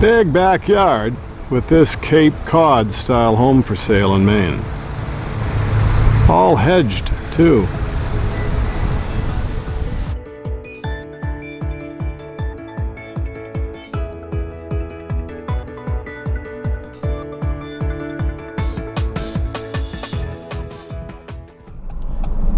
Big backyard with this Cape Cod style home for sale in Maine. All hedged too.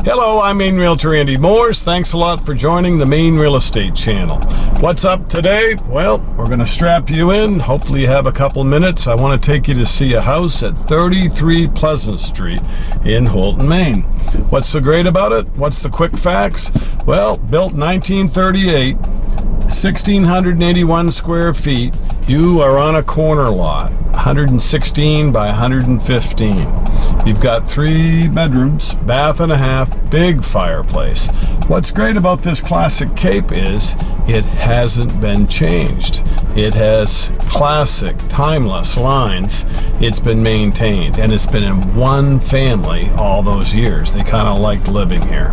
Hello, I'm Maine Realtor Andy Moores. Thanks a lot for joining the Maine Real Estate channel. What's up today? Well, we're going to strap you in. Hopefully you have a couple minutes. I want to take you to see a house at 33 Pleasant Street in Houlton, Maine. What's so great about it? What's the quick facts? Well, built 1938, 1,681 square feet. You are on a corner lot, 116 by 115. You've got 3 bedrooms, bath and a half, big fireplace. What's great about this classic Cape is it hasn't been changed. It has classic, timeless lines. It's been maintained, and it's been in one family all those years. They kind of liked living here.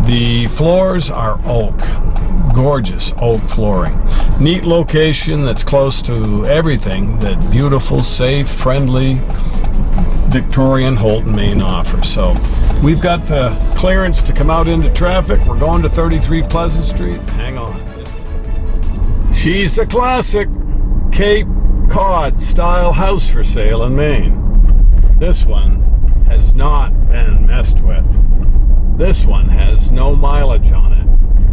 The floors are oak. Gorgeous oak flooring. Neat location that's close to everything that beautiful, safe, friendly Victorian Houlton, Maine offers. So we've got the clearance to come out into traffic. We're going to 33 Pleasant Street. Hang on. She's a classic Cape Cod style house for sale in Maine. This one has not been messed with. This one has no mileage on it.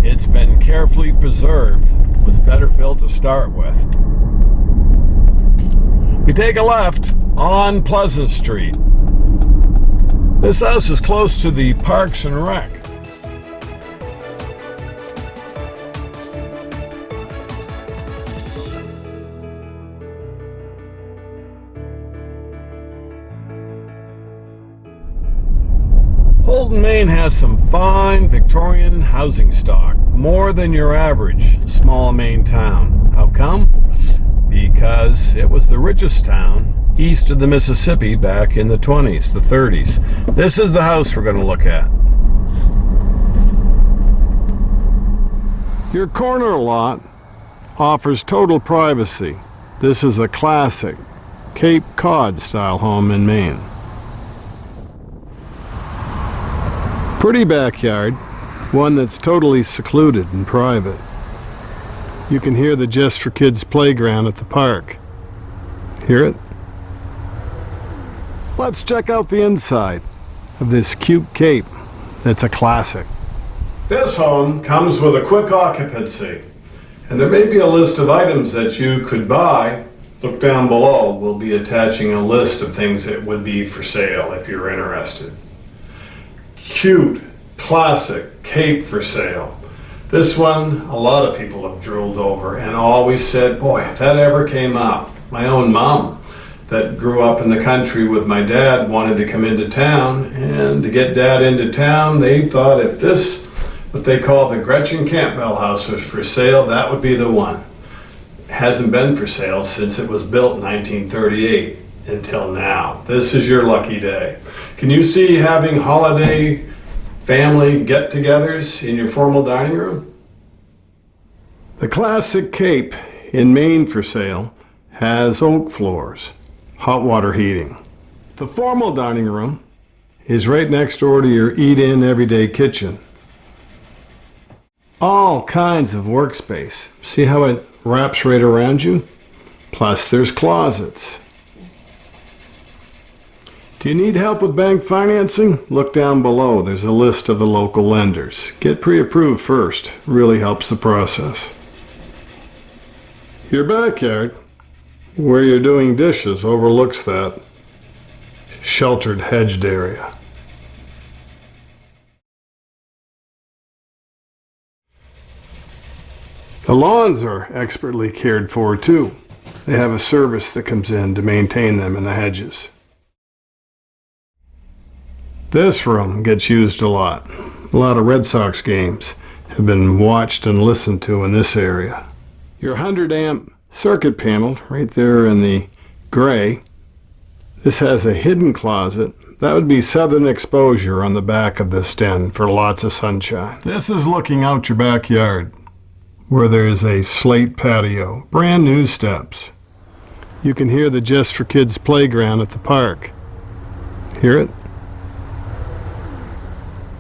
It's been carefully preserved, was better built to start with. We take a left on Pleasant Street. This house is close to the Parks and Rec. Houlton, Maine has some fine Victorian housing stock, more than your average small Maine town. How come? Because it was the richest town east of the Mississippi back in the 20s, the 30s. This is the house we're going to look at. Your corner lot offers total privacy. This is a classic Cape Cod style home in Maine. Pretty backyard, one that's totally secluded and private. You can hear the Just for Kids playground at the park. Hear it? Let's check out the inside of this cute Cape that's a classic. This home comes with a quick occupancy, and there may be a list of items that you could buy. Look down below. We'll be attaching a list of things that would be for sale if you're interested. Cute, classic Cape for sale. This one, a lot of people have drooled over and always said, boy, if that ever came up. My own mom that grew up in the country with my dad wanted to come into town, and to get dad into town, they thought if this, what they call the Gretchen Campbell house, was for sale, that would be the one. It hasn't been for sale since it was built in 1938 until now. This is your lucky day. Can you see having holiday family get-togethers in your formal dining room? The classic Cape in Maine for sale has oak floors, hot water heating. The formal dining room is right next door to your eat-in everyday kitchen. All kinds of workspace. See how it wraps right around you? Plus there's closets. Do you need help with bank financing? Look down below. There's a list of the local lenders. Get pre-approved first. Really helps the process. Your backyard, where you're doing dishes, overlooks that sheltered, hedged area. The lawns are expertly cared for too. They have a service that comes in to maintain them in the hedges. This room gets used a lot. A lot of Red Sox games have been watched and listened to in this area. Your 100 amp circuit panel right there in the gray. This has a hidden closet. That would be southern exposure on the back of this den for lots of sunshine. This is looking out your backyard. where there is a slate patio, brand new steps. You can hear the Just for Kids playground at the park. Hear it?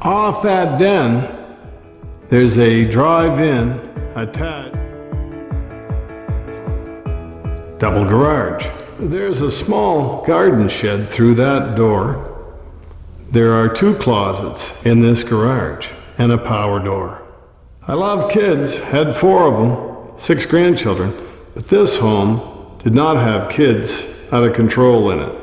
Off that den, there's a drive-in attached double garage. There's a small garden shed through that door. There are 2 closets in this garage and a power door. I love kids, had 4 of them, 6 grandchildren, but this home did not have kids out of control in it.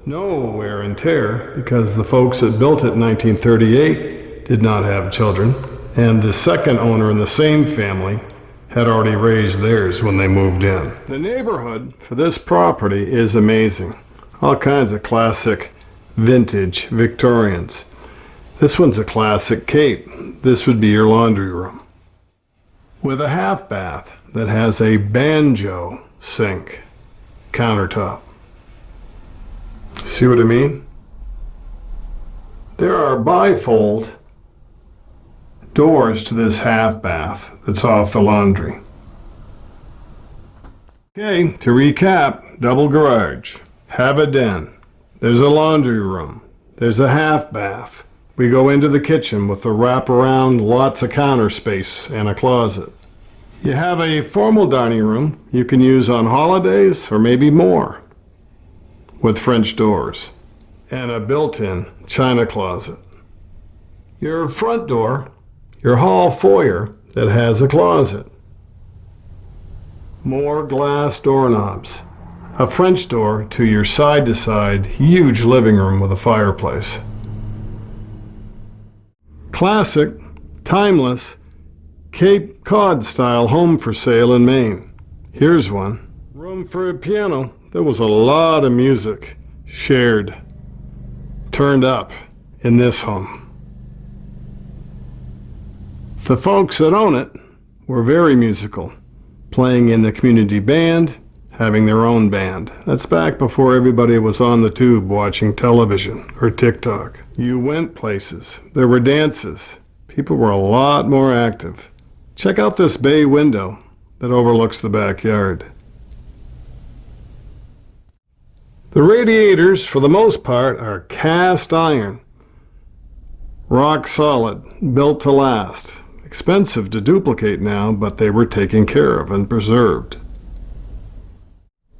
No wear and tear because the folks that built it in 1938 did not have children, and the second owner in the same family had already raised theirs when they moved in. The neighborhood for this property is amazing. All kinds of classic vintage Victorians. This one's a classic cape. This would be your laundry room. With a half bath that has a banjo sink countertop. See what I mean? There are bifold doors to this half bath that's off the laundry. Okay, to recap, double garage, have a den, there's a laundry room, there's a half bath. We go into the kitchen with a wraparound, lots of counter space and a closet. You have a formal dining room you can use on holidays or maybe more with French doors and a built-in china closet. Your front door, your hall foyer that has a closet. More glass doorknobs. A French door to your side-to-side huge living room with a fireplace. Classic, timeless, Cape Cod style home for sale in Maine. Here's one. Room for a piano. There was a lot of music shared, turned up in this home. The folks that own it were very musical, playing in the community band, having their own band. That's back before everybody was on the tube watching television or TikTok. You went places. There were dances. People were a lot more active. Check out this bay window that overlooks the backyard. The radiators, for the most part, are cast iron. Rock solid, built to last. Expensive to duplicate now, but they were taken care of and preserved.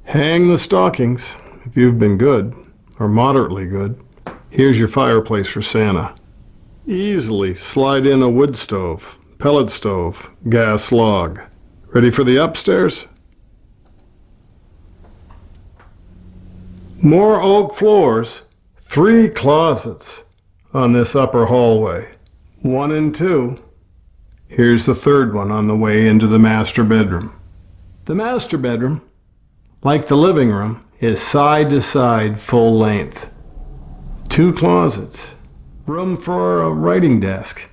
Hang the stockings if you've been good, or moderately good. Here's your fireplace for Santa. Easily slide in a wood stove, pellet stove, gas log. Ready for the upstairs? More oak floors, 3 closets on this upper hallway. 1 and 2. Here's the third one on the way into the master bedroom. The master bedroom, like the living room, is side-to-side full length. 2 closets. Room for a writing desk.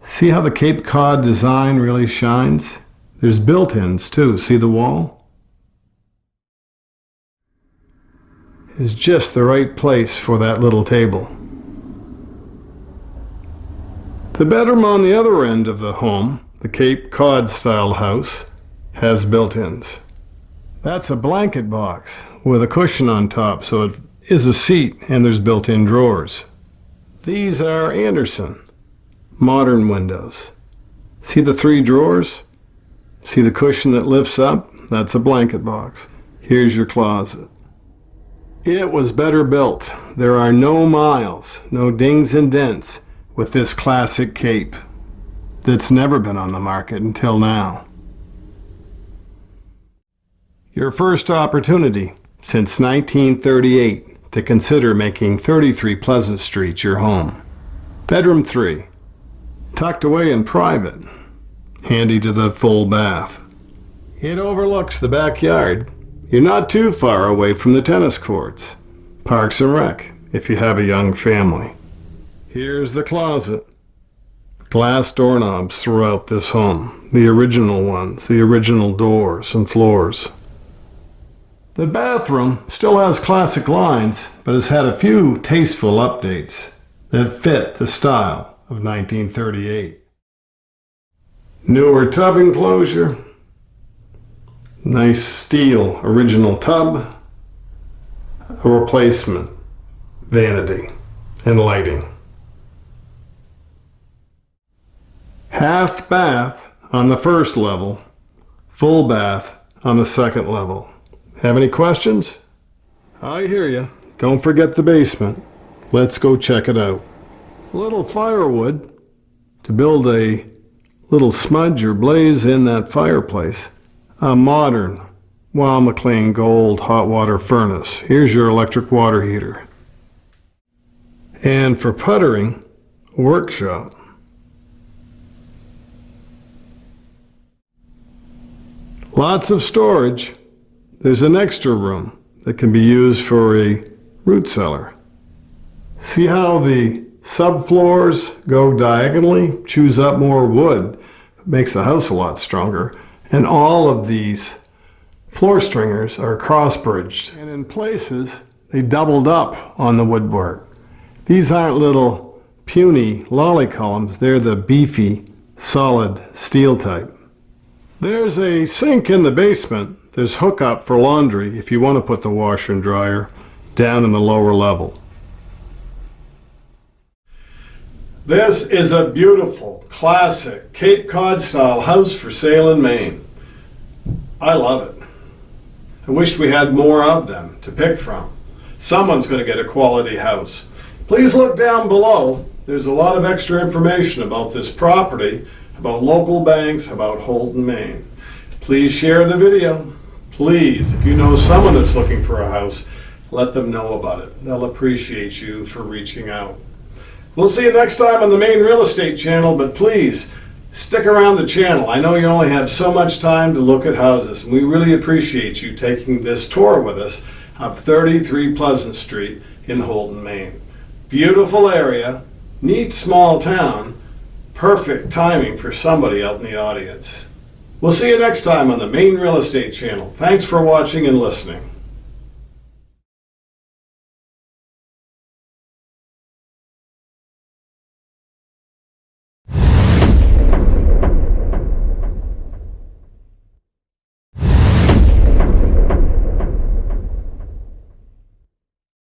See how the Cape Cod design really shines? There's built-ins too. See the wall? It's just the right place for that little table. The bedroom on the other end of the home, the Cape Cod style house, has built-ins. That's a blanket box with a cushion on top, so it is a seat and there's built-in drawers. These are Anderson, modern windows. See the 3 drawers? See the cushion that lifts up? That's a blanket box. Here's your closet. It was better built. There are no miles, no dings and dents with this classic cape that's never been on the market until now. Your first opportunity since 1938 to consider making 33 Pleasant Street your home. Bedroom 3, tucked away and private, handy to the full bath. It overlooks the backyard. You're not too far away from the tennis courts, Parks and Rec, if you have a young family. Here's the closet. Glass doorknobs throughout this home. The original ones, the original doors and floors. The bathroom still has classic lines, but has had a few tasteful updates that fit the style of 1938. Newer tub enclosure. Nice steel original tub. A replacement vanity and lighting. Half bath on the first level. Full bath on the second level. Have any questions? I hear you. Don't forget the basement. Let's go check it out. A little firewood to build a little smudge or blaze in that fireplace. A modern Weil McLean Gold hot water furnace. Here's your electric water heater. And for puttering, a workshop. Lots of storage. There's an extra room that can be used for a root cellar. See how the subfloors go diagonally? Chews up more wood. Makes the house a lot stronger. And all of these floor stringers are cross-bridged. And in places, they doubled up on the woodwork. These aren't little puny lolly columns. They're the beefy, solid steel type. There's a sink in the basement. There's hookup for laundry if you want to put the washer and dryer down in the lower level. This is a beautiful, classic Cape Cod style house for sale in Maine. I love it. I wish we had more of them to pick from. Someone's going to get a quality house. Please look down below. There's a lot of extra information about this property, about local banks, about Houlton, Maine. Please share the video. Please, if you know someone that's looking for a house, let them know about it. They'll appreciate you for reaching out. We'll see you next time on the Maine Real Estate Channel, but please stick around the channel. I know you only have so much time to look at houses, and we really appreciate you taking this tour with us of 33 Pleasant Street in Houlton, Maine. Beautiful area, neat small town, perfect timing for somebody out in the audience. We'll see you next time on the Maine Real Estate Channel. Thanks for watching and listening.